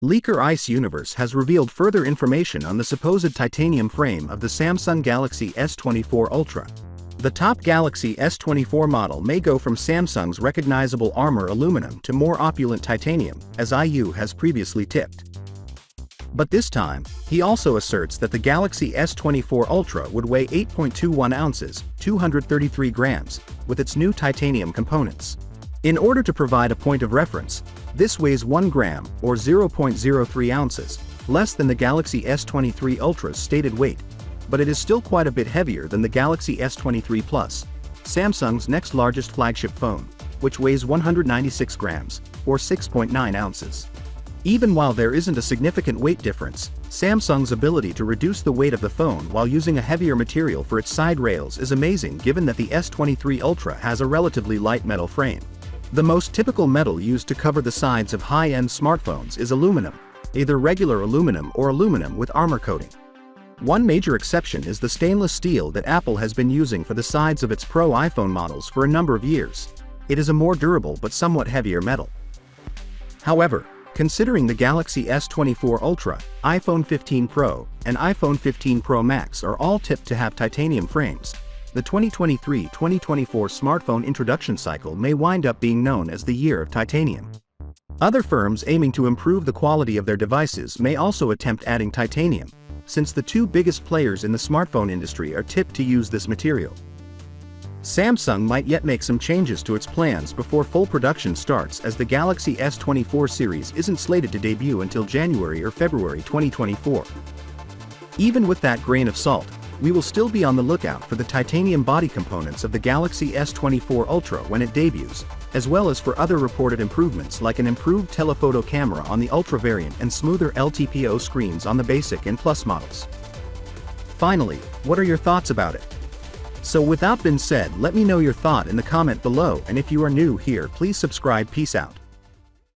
Leaker Ice Universe has revealed further information on the supposed titanium frame of the Samsung Galaxy S24 Ultra. The top Galaxy S24 model may go from Samsung's recognizable armor aluminum to more opulent titanium, as IU has previously tipped. But this time, he also asserts that the Galaxy S24 Ultra would weigh 8.21 ounces, 233 grams, with its new titanium components. In order to provide a point of reference, this weighs 1 gram, or 0.03 ounces, less than the Galaxy S23 Ultra's stated weight, but it is still quite a bit heavier than the Galaxy S23 Plus, Samsung's next largest flagship phone, which weighs 196 grams, or 6.9 ounces. Even while there isn't a significant weight difference, Samsung's ability to reduce the weight of the phone while using a heavier material for its side rails is amazing given that the S23 Ultra has a relatively light metal frame. The most typical metal used to cover the sides of high-end smartphones is aluminum, either regular aluminum or aluminum with armor coating. One major exception is the stainless steel that Apple has been using for the sides of its Pro iPhone models for a number of years. It is a more durable but somewhat heavier metal. However, considering the Galaxy S24 Ultra, iPhone 15 Pro, and iPhone 15 Pro Max are all tipped to have titanium frames, the 2023-2024 smartphone introduction cycle may wind up being known as the Year of Titanium. Other firms aiming to improve the quality of their devices may also attempt adding titanium, since the two biggest players in the smartphone industry are tipped to use this material. Samsung might yet make some changes to its plans before full production starts, as the Galaxy S24 series isn't slated to debut until January or February 2024. Even with that grain of salt, we will still be on the lookout for the titanium body components of the Galaxy S24 Ultra when it debuts, as well as for other reported improvements like an improved telephoto camera on the Ultra variant and smoother LTPO screens on the Basic and Plus models. Finally, what are your thoughts about it? So with that being said, let me know your thought in the comment below, and if you are new here, please subscribe. Peace out.